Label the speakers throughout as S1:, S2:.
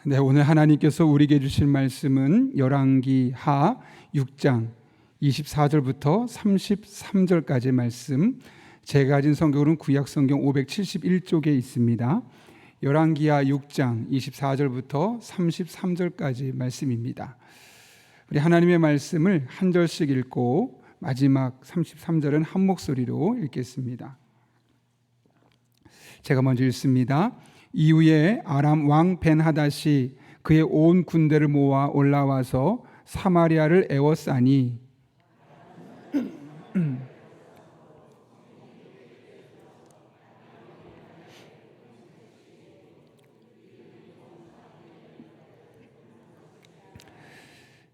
S1: 네, 오늘 하나님께서 우리에게 주실 말씀은 열왕기하 6장 24절부터 33절까지의 말씀. 제가 가진 성경으로는 구약성경 571쪽에 있습니다. 열왕기하 6장 24절부터 33절까지 말씀입니다. 우리 하나님의 말씀을 한 절씩 읽고 마지막 33절은 한 목소리로 읽겠습니다. 제가 먼저 읽습니다. 이후에 아람 왕 벤하닷이 그의 온 군대를 모아 올라와서 사마리아를 에워싸니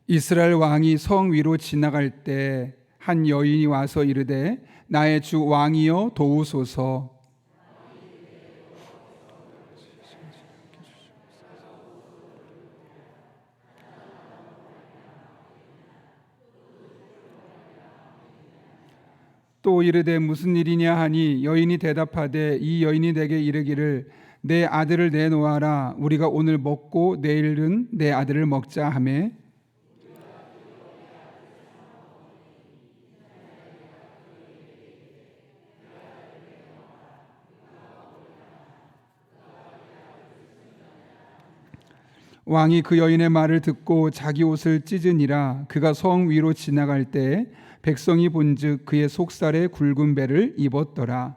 S1: 이스라엘 왕이 성 위로 지나갈 때 한 여인이 와서 이르되 나의 주 왕이여 도우소서. 또 이르되 무슨 일이냐 하니 여인이 대답하되 이 여인이 내게 이르기를 내 아들을 내놓아라 우리가 오늘 먹고 내일은 내 아들을 먹자 하매 왕이 그 여인의 말을 듣고 자기 옷을 찢으니라. 그가 성 위로 지나갈 때 백성이 본즉 그의 속살에 굵은 배를 입었더라.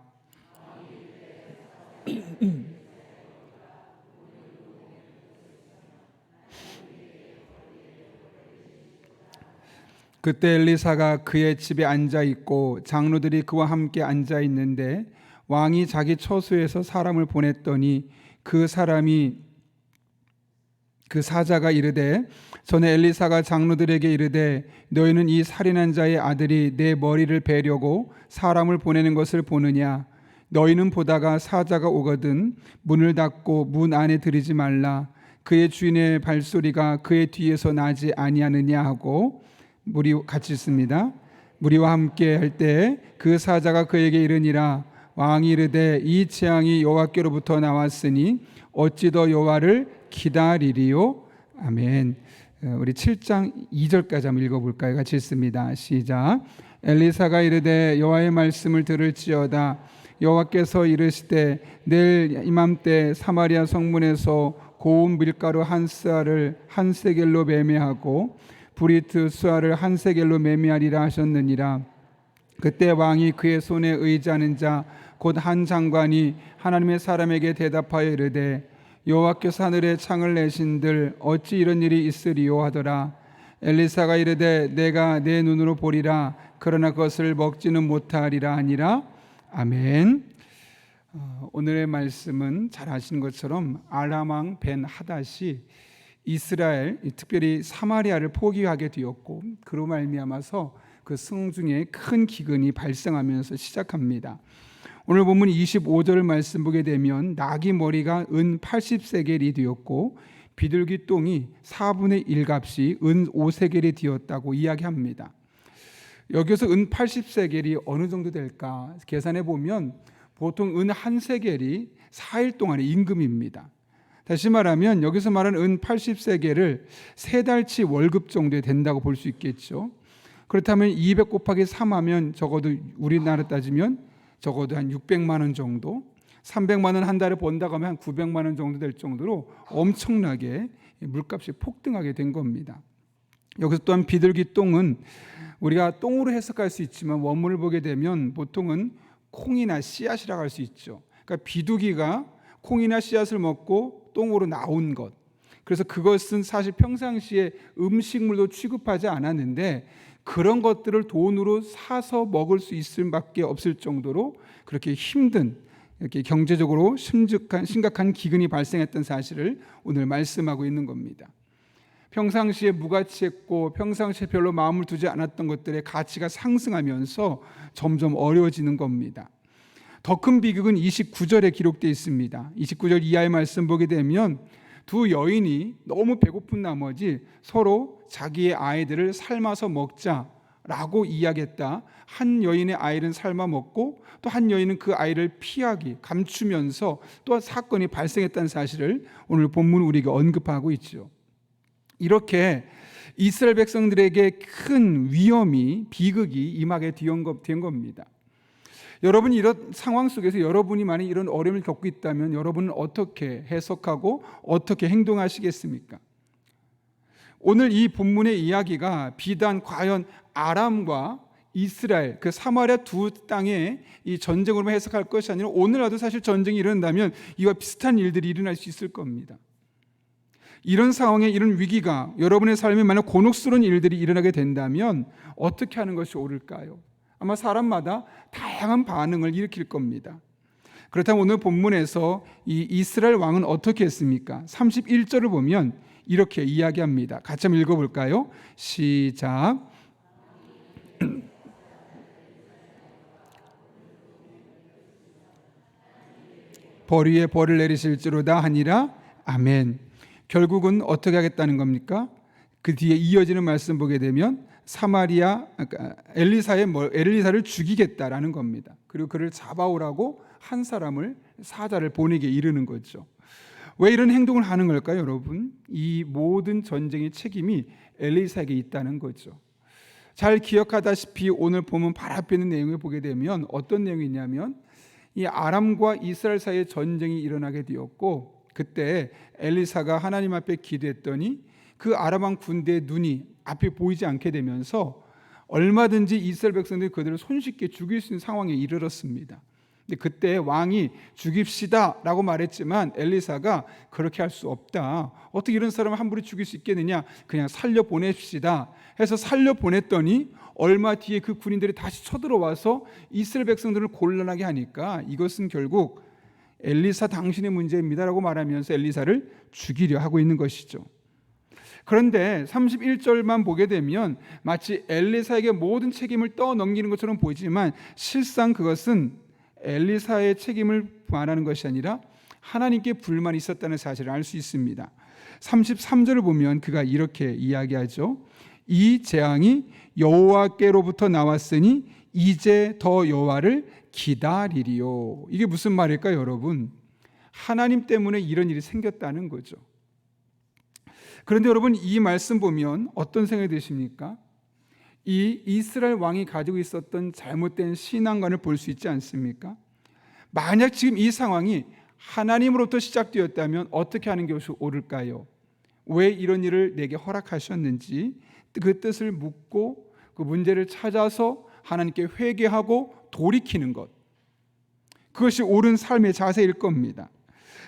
S1: 그때 엘리사가 그의 집에 앉아 있고 장로들이 그와 함께 앉아 있는데 왕이 자기 처소에서 사람을 보냈더니 그 사자가 이르되 전에 엘리사가 장로들에게 이르되 너희는 이 살인한 자의 아들이 내 머리를 베려고 사람을 보내는 것을 보느냐. 너희는 보다가 사자가 오거든 문을 닫고 문 안에 들이지 말라. 그의 주인의 발소리가 그의 뒤에서 나지 아니하느냐 하고 무리 같이 있습니다. 무리와 함께 할 때 그 사자가 그에게 이르니라. 왕이 이르되 이 재앙이 여호와께로부터 나왔으니 어찌 더 여호와를 기다리리요. 아멘. 우리 7장 2절까지 한번 읽어볼까요? 같이 읽습니다. 시작. 엘리사가 이르되 여호와의 말씀을 들을지어다. 여호와께서 이르시되 내일 이맘때 사마리아 성문에서 고운 밀가루 한 스아를 한 세겔로 매매하고 브리트 수아를 한 세겔로 매매하리라 하셨느니라. 그때 왕이 그의 손에 의지하는 자 곧 한 장관이 하나님의 사람에게 대답하여 이르되 여호와께서 하늘에 창을 내신들 어찌 이런 일이 있으리요 하더라. 엘리사가 이르되 내가 내 눈으로 보리라 그러나 그것을 먹지는 못하리라 하니라. 아멘. 오늘의 말씀은 잘 아시는 것처럼 아람 왕 벤하닷이 이스라엘 특별히 사마리아를 포기하게 되었고 그로 말미암아서 그 성중에 큰 기근이 발생하면서 시작합니다. 오늘 본문 25절 말씀 보게 되면 나귀 머리가 은 80세겔이 되었고 비둘기 똥이 4분의 1값이 은 5세겔이 되었다고 이야기합니다. 여기서 은 80세겔이 어느 정도 될까 계산해 보면 보통 은 1세겔이 4일 동안의 임금입니다. 다시 말하면 여기서 말하는 은 80세겔을 3달치 월급 정도 된다고 볼 수 있겠죠. 그렇다면 200 곱하기 3 하면 적어도 우리나라 따지면 적어도 한 600만 원 정도, 300만 원 한 달에 번다고 하면 한 900만 원 정도 될 정도로 엄청나게 물값이 폭등하게 된 겁니다. 여기서 또한 비둘기 똥은 우리가 똥으로 해석할 수 있지만 원문을 보게 되면 보통은 콩이나 씨앗이라고 할 수 있죠. 그러니까 비둘기가 콩이나 씨앗을 먹고 똥으로 나온 것. 그래서 그것은 사실 평상시에 음식물도 취급하지 않았는데 그런 것들을 돈으로 사서 먹을 수 있을 밖에 없을 정도로 그렇게 힘든 이렇게 경제적으로 심각한 기근이 발생했던 사실을 오늘 말씀하고 있는 겁니다. 평상시에 무가치했고 평상시에 별로 마음을 두지 않았던 것들의 가치가 상승하면서 점점 어려워지는 겁니다. 더 큰 비극은 29절에 기록되어 있습니다. 29절 이하의 말씀 보게 되면 두 여인이 너무 배고픈 나머지 서로 자기의 아이들을 삶아서 먹자 라고 이야기했다. 한 여인의 아이는 삶아 먹고 또 한 여인은 그 아이를 피하기, 감추면서 또 사건이 발생했다는 사실을 오늘 본문 우리가 언급하고 있죠. 이렇게 이스라엘 백성들에게 큰 위험이, 비극이 임하게 된 겁니다. 여러분, 이런 상황 속에서 여러분이 만약 이런 어려움을 겪고 있다면 여러분은 어떻게 해석하고 어떻게 행동하시겠습니까? 오늘 이 본문의 이야기가 비단 과연 아람과 이스라엘, 그 사마리아 두 땅의 이 전쟁으로만 해석할 것이 아니라 오늘라도 사실 전쟁이 일어난다면 이와 비슷한 일들이 일어날 수 있을 겁니다. 이런 상황에, 이런 위기가 여러분의 삶에 만약 곤혹스러운 일들이 일어나게 된다면 어떻게 하는 것이 옳을까요? 아마 사람마다 다양한 반응을 일으킬 겁니다. 그렇다면 오늘 본문에서 이 이스라엘 왕은 어떻게 했습니까? 31절을 보면 이렇게 이야기합니다. 같이 한번 읽어볼까요? 시작. 벌 위에 벌을 내리실지로다 하니라. 아멘. 결국은 어떻게 하겠다는 겁니까? 그 뒤에 이어지는 말씀 보게 되면 사마리아, 엘리사를 죽이겠다라는 겁니다. 그리고 그를 잡아오라고 한 사람을, 사자를 보내게 이르는 거죠. 왜 이런 행동을 하는 걸까요, 여러분? 이 모든 전쟁의 책임이 엘리사에게 있다는 거죠. 잘 기억하다시피 오늘 보면 바로 앞에 있는 내용을 보게 되면 어떤 내용이 있냐면 이 아람과 이스라엘 사이에 전쟁이 일어나게 되었고, 그때 엘리사가 하나님 앞에 기도했더니 그 아람 왕 군대의 눈이 앞에 보이지 않게 되면서 얼마든지 이스라엘 백성들이 그들을 손쉽게 죽일 수 있는 상황에 이르렀습니다. 근데 그때 왕이 죽입시다 라고 말했지만 엘리사가 그렇게 할 수 없다. 어떻게 이런 사람을 함부로 죽일 수 있겠느냐, 그냥 살려보냅시다 해서 살려보냈더니 얼마 뒤에 그 군인들이 다시 쳐들어와서 이스라엘 백성들을 곤란하게 하니까 이것은 결국 엘리사 당신의 문제입니다 라고 말하면서 엘리사를 죽이려 하고 있는 것이죠. 그런데 31절만 보게 되면 마치 엘리사에게 모든 책임을 떠넘기는 것처럼 보이지만 실상 그것은 엘리사의 책임을 말하는 것이 아니라 하나님께 불만이 있었다는 사실을 알 수 있습니다. 33절을 보면 그가 이렇게 이야기하죠. 이 재앙이 여호와께로부터 나왔으니 이제 더 여호와를 기다리리요. 이게 무슨 말일까요, 여러분? 하나님 때문에 이런 일이 생겼다는 거죠. 그런데 여러분, 이 말씀 보면 어떤 생각이 드십니까? 이 이스라엘 왕이 가지고 있었던 잘못된 신앙관을 볼 수 있지 않습니까? 만약 지금 이 상황이 하나님으로부터 시작되었다면 어떻게 하는 것이 옳을까요? 왜 이런 일을 내게 허락하셨는지 그 뜻을 묻고 그 문제를 찾아서 하나님께 회개하고 돌이키는 것, 그것이 옳은 삶의 자세일 겁니다.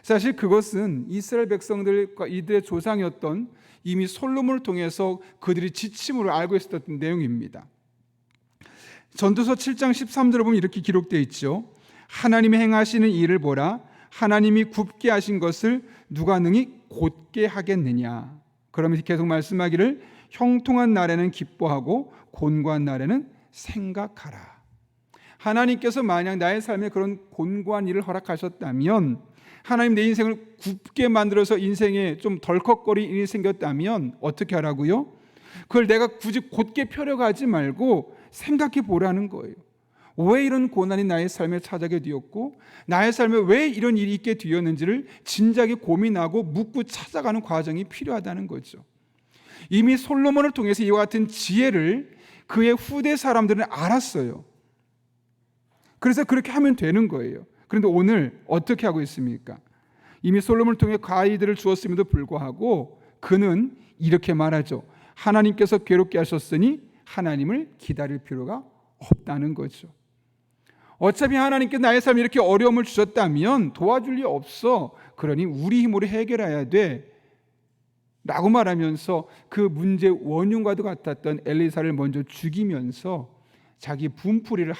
S1: 사실 그것은 이스라엘 백성들과 이들의 조상이었던 이미 솔로몬을 통해서 그들이 지침으로 알고 있었던 내용입니다. 전도서 7장 13절을 보면 이렇게 기록되어 있죠. 하나님이 행하시는 일을 보라. 하나님이 굽게 하신 것을 누가 능히 곧게 하겠느냐. 그러면서 계속 말씀하기를 형통한 날에는 기뻐하고 곤고한 날에는 생각하라. 하나님께서 만약 나의 삶에 그런 곤고한 일을 허락하셨다면, 하나님 내 인생을 굽게 만들어서 인생에 좀 덜컥거리는 일이 생겼다면 어떻게 하라고요? 그걸 내가 굳이 곧게 펴려가지 말고 생각해 보라는 거예요. 왜 이런 고난이 나의 삶에 찾아게 되었고 나의 삶에 왜 이런 일이 있게 되었는지를 진작에 고민하고 묻고 찾아가는 과정이 필요하다는 거죠. 이미 솔로몬을 통해서 이와 같은 지혜를 그의 후대 사람들은 알았어요. 그래서 그렇게 하면 되는 거예요. 그런데 오늘 어떻게 하고 있습니까? 이미 솔로몬을 통해 가이드를 주었음에도 불구하고 그는 이렇게 말하죠. 하나님께서 괴롭게 하셨으니 하나님을 기다릴 필요가 없다는 거죠. 어차피 하나님께 나의 삶에 이렇게 어려움을 주셨다면 도와줄 리 없어. 그러니 우리 힘으로 해결해야 돼 라고 말하면서 그 문제의 원흉과도 같았던 엘리사를 먼저 죽이면서 자기 분풀이를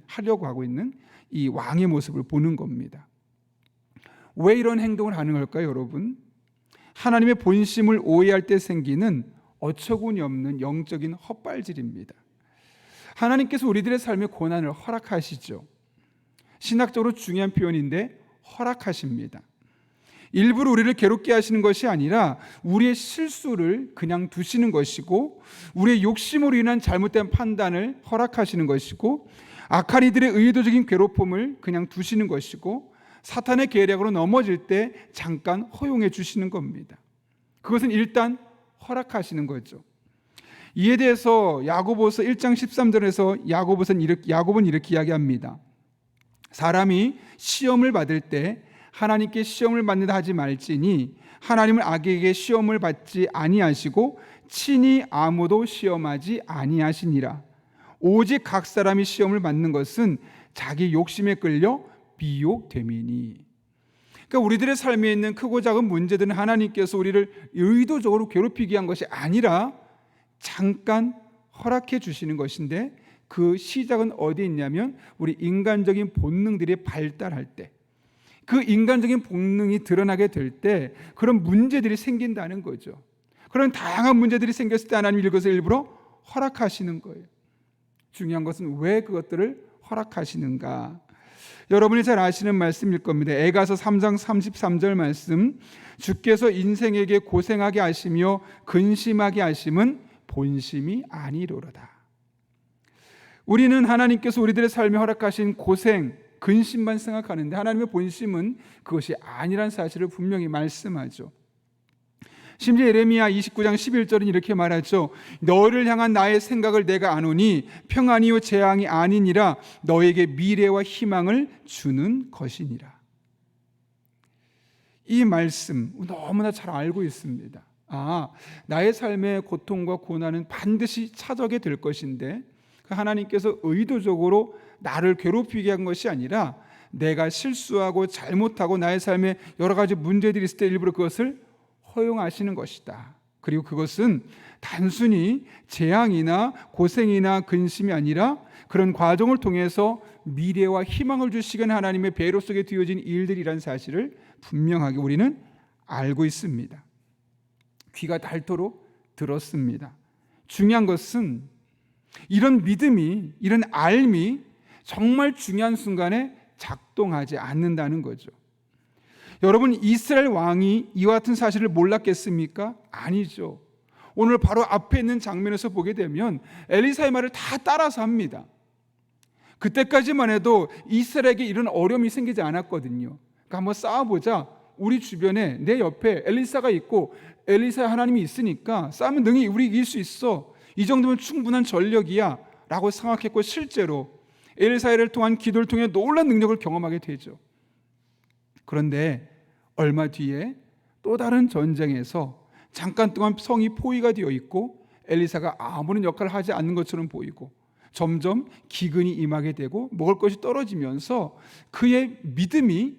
S1: 하려고 하고 있는 이 왕의 모습을 보는 겁니다. 왜 이런 행동을 하는 걸까요, 여러분? 하나님의 본심을 오해할 때 생기는 어처구니 없는 영적인 헛발질입니다. 하나님께서 우리들의 삶에 고난을 허락하시죠. 신학적으로 중요한 표현인데 허락하십니다. 일부러 우리를 괴롭게 하시는 것이 아니라 우리의 실수를 그냥 두시는 것이고, 우리의 욕심으로 인한 잘못된 판단을 허락하시는 것이고, 악한 이들의 의도적인 괴롭힘을 그냥 두시는 것이고, 사탄의 계략으로 넘어질 때 잠깐 허용해 주시는 겁니다. 그것은 일단 허락하시는 거죠. 이에 대해서 야고보서 1장 13절에서 야고보는 이렇게 이야기합니다. 사람이 시험을 받을 때 하나님께 시험을 받는다 하지 말지니 하나님은 악에게 시험을 받지 아니하시고 친히 아무도 시험하지 아니하시니라. 오직 각 사람이 시험을 받는 것은 자기 욕심에 끌려 미혹됨이니. 그러니까 우리들의 삶에 있는 크고 작은 문제들은 하나님께서 우리를 의도적으로 괴롭히기 위한 것이 아니라 잠깐 허락해 주시는 것인데, 그 시작은 어디에 있냐면 우리 인간적인 본능들이 발달할 때, 그 인간적인 본능이 드러나게 될 때 그런 문제들이 생긴다는 거죠. 그런 다양한 문제들이 생겼을 때 하나님이 이것을 일부러 허락하시는 거예요. 중요한 것은 왜 그것들을 허락하시는가. 여러분이 잘 아시는 말씀일 겁니다. 에가서 3장 33절 말씀, 주께서 인생에게 고생하게 하시며 근심하게 하심은 본심이 아니로로다. 우리는 하나님께서 우리들의 삶에 허락하신 고생, 근심만 생각하는데 하나님의 본심은 그것이 아니란 사실을 분명히 말씀하죠. 심지어 예레미야 29장 11절은 이렇게 말하죠. 너를 향한 나의 생각을 내가 아노니 평안이요 재앙이 아니니라, 너에게 미래와 희망을 주는 것이니라. 이 말씀 너무나 잘 알고 있습니다. 나의 삶의 고통과 고난은 반드시 찾아오게 될 것인데, 하나님께서 의도적으로 나를 괴롭히게 한 것이 아니라 내가 실수하고 잘못하고 나의 삶에 여러 가지 문제들이 있을 때 일부러 그것을 허용하시는 것이다. 그리고 그것은 단순히 재앙이나 고생이나 근심이 아니라 그런 과정을 통해서 미래와 희망을 주시는 하나님의 배로 속에 뒤어진 일들이라는 사실을 분명하게 우리는 알고 있습니다. 귀가 닳도록 들었습니다. 중요한 것은 이런 믿음이, 이런 알미 정말 중요한 순간에 작동하지 않는다는 거죠. 여러분, 이스라엘 왕이 이와 같은 사실을 몰랐겠습니까? 아니죠. 오늘 바로 앞에 있는 장면에서 보게 되면 엘리사의 말을 다 따라서 합니다. 그때까지만 해도 이스라엘에게 이런 어려움이 생기지 않았거든요. 그러니까 한번 싸워보자. 우리 주변에 내 옆에 엘리사가 있고 엘리사의 하나님이 있으니까 싸우면 능히 우리 이길 수 있어. 이 정도면 충분한 전력이야 라고 생각했고, 실제로 엘리사를 통한 기도를 통해 놀라운 능력을 경험하게 되죠. 그런데 얼마 뒤에 또 다른 전쟁에서 잠깐 동안 성이 포위가 되어 있고 엘리사가 아무런 역할을 하지 않는 것처럼 보이고 점점 기근이 임하게 되고 먹을 것이 떨어지면서 그의 믿음이,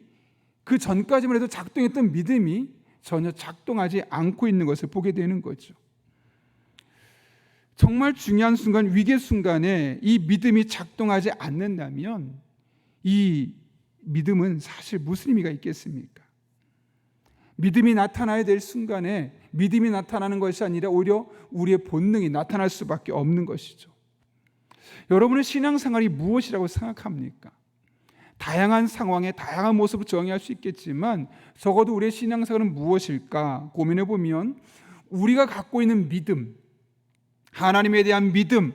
S1: 그 전까지만 해도 작동했던 믿음이 전혀 작동하지 않고 있는 것을 보게 되는 거죠. 정말 중요한 순간, 위기의 순간에 이 믿음이 작동하지 않는다면 이 믿음은 사실 무슨 의미가 있겠습니까? 믿음이 나타나야 될 순간에 믿음이 나타나는 것이 아니라 오히려 우리의 본능이 나타날 수밖에 없는 것이죠. 여러분의 신앙생활이 무엇이라고 생각합니까? 다양한 상황에 다양한 모습을 정의할 수 있겠지만 적어도 우리의 신앙생활은 무엇일까 고민해 보면 우리가 갖고 있는 믿음, 하나님에 대한 믿음,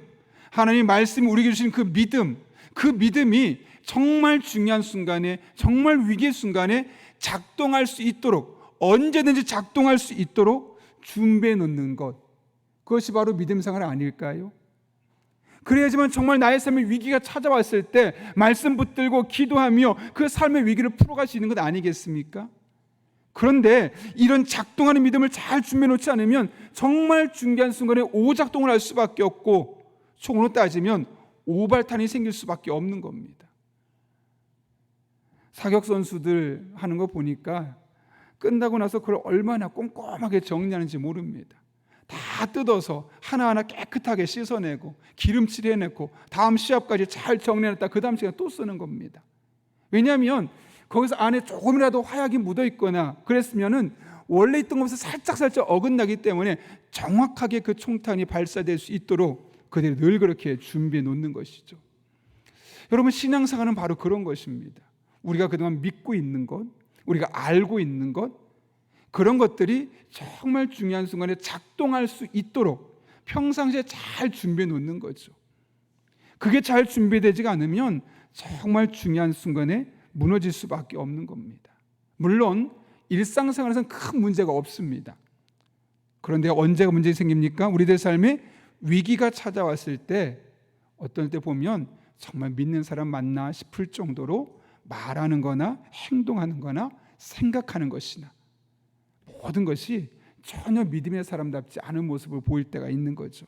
S1: 하나님의 말씀이 우리에게 주신 그 믿음이 정말 중요한 순간에, 정말 위기의 순간에 작동할 수 있도록, 언제든지 작동할 수 있도록 준비해 놓는 것, 그것이 바로 믿음 생활 아닐까요? 그래야지만 정말 나의 삶에 위기가 찾아왔을 때 말씀 붙들고 기도하며 그 삶의 위기를 풀어갈 수 있는 것 아니겠습니까? 그런데 이런 작동하는 믿음을 잘 준비해 놓지 않으면 정말 중요한 순간에 오작동을 할 수밖에 없고, 총으로 따지면 오발탄이 생길 수밖에 없는 겁니다. 사격 선수들 하는 거 보니까 끝나고 나서 그걸 얼마나 꼼꼼하게 정리하는지 모릅니다. 다 뜯어서 하나하나 깨끗하게 씻어내고 기름칠 해내고 다음 시합까지 잘 정리해놨다 그 다음 시간에 또 쓰는 겁니다. 왜냐하면 거기서 안에 조금이라도 화약이 묻어 있거나 그랬으면은 원래 있던 것에서 살짝 어긋나기 때문에 정확하게 그 총탄이 발사될 수 있도록 그들이 늘 그렇게 준비해 놓는 것이죠. 여러분, 신앙생활은 바로 그런 것입니다. 우리가 그동안 믿고 있는 것, 우리가 알고 있는 것, 그런 것들이 정말 중요한 순간에 작동할 수 있도록 평상시에 잘 준비해 놓는 거죠. 그게 잘 준비되지가 않으면 정말 중요한 순간에 무너질 수밖에 없는 겁니다. 물론 일상생활에서는 큰 문제가 없습니다. 그런데 언제가 문제가 생깁니까? 우리들 삶에 위기가 찾아왔을 때 어떨 때 보면 정말 믿는 사람 맞나 싶을 정도로 말하는 거나 행동하는 거나 생각하는 것이나 모든 것이 전혀 믿음의 사람답지 않은 모습을 보일 때가 있는 거죠.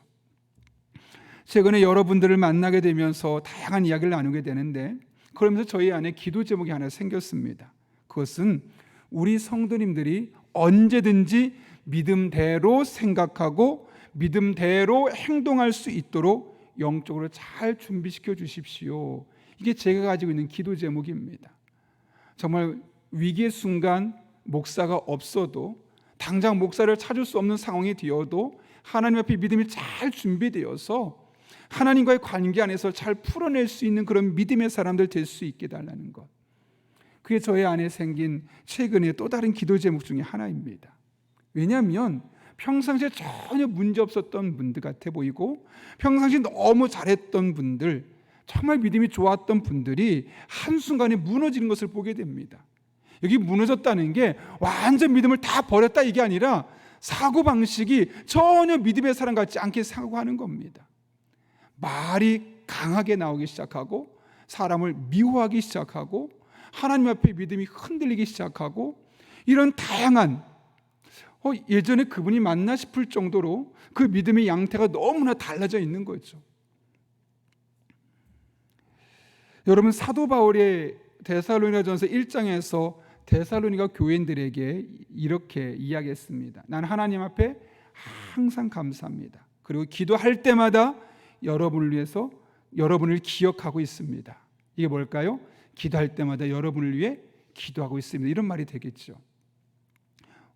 S1: 최근에 여러분들을 만나게 되면서 다양한 이야기를 나누게 되는데 그러면서 저희 안에 기도 제목이 하나 생겼습니다. 그것은 우리 성도님들이 언제든지 믿음대로 생각하고 믿음대로 행동할 수 있도록 영적으로 잘 준비시켜 주십시오. 이게 제가 가지고 있는 기도 제목입니다. 정말 위기의 순간 목사가 없어도 당장 목사를 찾을 수 없는 상황이 되어도 하나님 앞에 믿음이 잘 준비되어서 하나님과의 관계 안에서 잘 풀어낼 수 있는 그런 믿음의 사람들 될 수 있게 달라는 것. 그게 저의 안에 생긴 최근의 또 다른 기도 제목 중에 하나입니다. 왜냐하면 평상시에 전혀 문제 없었던 분들 같아 보이고 평상시에 너무 잘했던 분들, 정말 믿음이 좋았던 분들이 한순간에 무너지는 것을 보게 됩니다. 여기 무너졌다는 게 완전 믿음을 다 버렸다 이게 아니라 사고방식이 전혀 믿음의 사람 같지 않게 사고하는 겁니다. 말이 강하게 나오기 시작하고 사람을 미워하기 시작하고 하나님 앞에 믿음이 흔들리기 시작하고 이런 다양한 예전에 그분이 맞나 싶을 정도로 그 믿음의 양태가 너무나 달라져 있는 거죠. 여러분 사도 바울의 데살로니가전서 1장에서 데살로니가 교인들에게 이렇게 이야기했습니다. 난 하나님 앞에 항상 감사합니다. 그리고 기도할 때마다 여러분을 위해서 여러분을 기억하고 있습니다. 이게 뭘까요? 기도할 때마다 여러분을 위해 기도하고 있습니다. 이런 말이 되겠죠.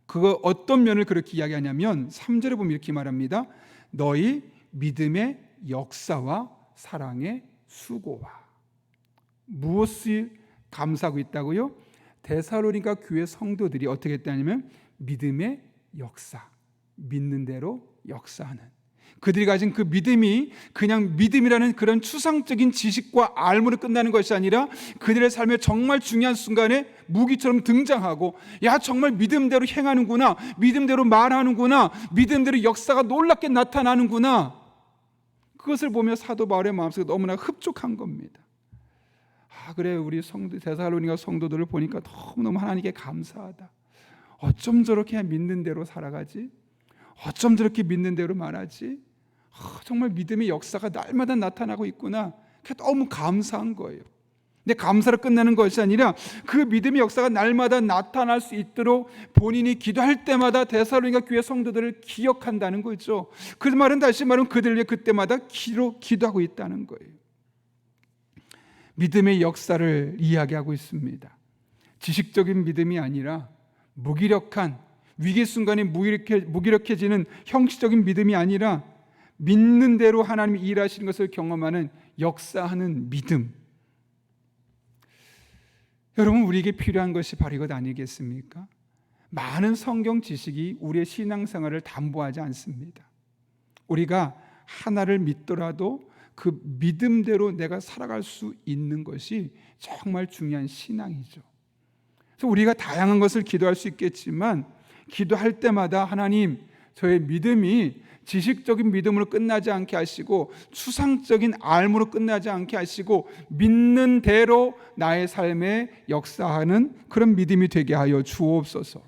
S1: 그거 어떤 면을 그렇게 이야기하냐면 3절에 보면 이렇게 말합니다. 너희 믿음의 역사와 사랑의 수고와. 무엇을 감사하고 있다고요? 데살로니가 교회 성도들이 어떻게 했다냐면 믿음의 역사, 믿는 대로 역사하는, 그들이 가진 그 믿음이 그냥 믿음이라는 그런 추상적인 지식과 알무로 끝나는 것이 아니라 그들의 삶에 정말 중요한 순간에 무기처럼 등장하고 야 정말 믿음대로 행하는구나, 믿음대로 말하는구나, 믿음대로 역사가 놀랍게 나타나는구나. 그것을 보며 사도 바울의 마음속에 너무나 흡족한 겁니다. 그래 우리 성도 데살로니가 성도들을 보니까 너무너무 하나님께 감사하다. 어쩜 저렇게 믿는 대로 살아가지? 어쩜 저렇게 믿는 대로 말하지? 정말 믿음의 역사가 날마다 나타나고 있구나. 너무 감사한 거예요. 근데 감사로 끝나는 것이 아니라 그 믿음의 역사가 날마다 나타날 수 있도록 본인이 기도할 때마다 데살로니가 교회 성도들을 기억한다는 거죠. 그 말은 다시 말하면 그들을 위해 그때마다 기도하고 있다는 거예요. 믿음의 역사를 이야기하고 있습니다. 지식적인 믿음이 아니라 무기력한, 위기 순간에 무기력해지는 형식적인 믿음이 아니라 믿는 대로 하나님이 일하시는 것을 경험하는 역사하는 믿음. 여러분 우리에게 필요한 것이 바로 이것 아니겠습니까? 많은 성경 지식이 우리의 신앙생활을 담보하지 않습니다. 우리가 하나를 믿더라도 그 믿음대로 내가 살아갈 수 있는 것이 정말 중요한 신앙이죠. 그래서 우리가 다양한 것을 기도할 수 있겠지만 기도할 때마다 하나님 저의 믿음이 지식적인 믿음으로 끝나지 않게 하시고 추상적인 알무로 끝나지 않게 하시고 믿는 대로 나의 삶에 역사하는 그런 믿음이 되게 하여 주옵소서.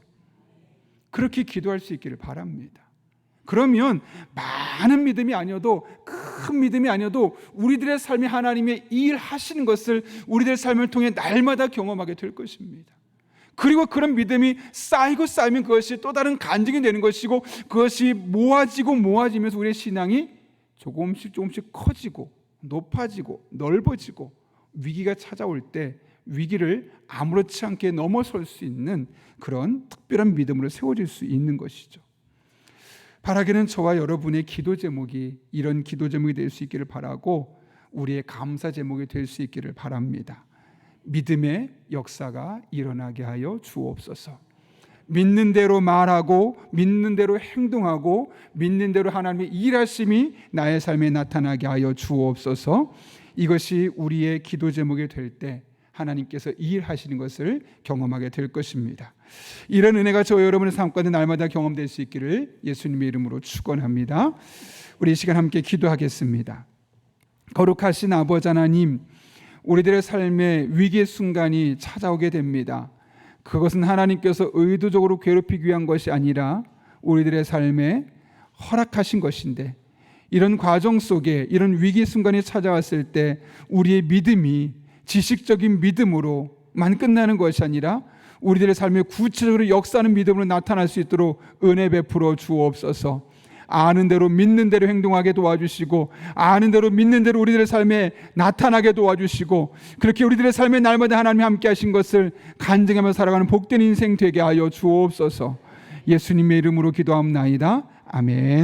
S1: 그렇게 기도할 수 있기를 바랍니다. 그러면 많은 믿음이 아니어도 큰 믿음이 아니어도 우리들의 삶에 하나님의 일하시는 것을 우리들의 삶을 통해 날마다 경험하게 될 것입니다. 그리고 그런 믿음이 쌓이고 쌓이면 그것이 또 다른 간증이 되는 것이고 그것이 모아지면서 우리의 신앙이 조금씩 커지고 높아지고 넓어지고 위기가 찾아올 때 위기를 아무렇지 않게 넘어설 수 있는 그런 특별한 믿음으로 세워질 수 있는 것이죠. 바라기는 저와 여러분의 기도 제목이 이런 기도 제목이 될 수 있기를 바라고 우리의 감사 제목이 될 수 있기를 바랍니다. 믿음의 역사가 일어나게 하여 주옵소서. 믿는 대로 말하고 믿는 대로 행동하고 믿는 대로 하나님의 일하심이 나의 삶에 나타나게 하여 주옵소서. 이것이 우리의 기도 제목이 될 때 하나님께서 일하시는 것을 경험하게 될 것입니다. 이런 은혜가 저와 여러분의 삶 가운데 날마다 경험될 수 있기를 예수님의 이름으로 축원합니다. 우리 이 시간 함께 기도하겠습니다. 거룩하신 아버지 하나님, 우리들의 삶에 위기의 순간이 찾아오게 됩니다. 그것은 하나님께서 의도적으로 괴롭히기 위한 것이 아니라 우리들의 삶에 허락하신 것인데, 이런 과정 속에 이런 위기 순간이 찾아왔을 때 우리의 믿음이 지식적인 믿음으로만 끝나는 것이 아니라 우리들의 삶에 구체적으로 역사하는 믿음으로 나타날 수 있도록 은혜 베풀어 주옵소서. 아는 대로 믿는 대로 행동하게 도와주시고, 아는 대로 믿는 대로 우리들의 삶에 나타나게 도와주시고, 그렇게 우리들의 삶에 날마다 하나님이 함께 하신 것을 간증하며 살아가는 복된 인생 되게 하여 주옵소서. 예수님의 이름으로 기도하옵나이다. 아멘.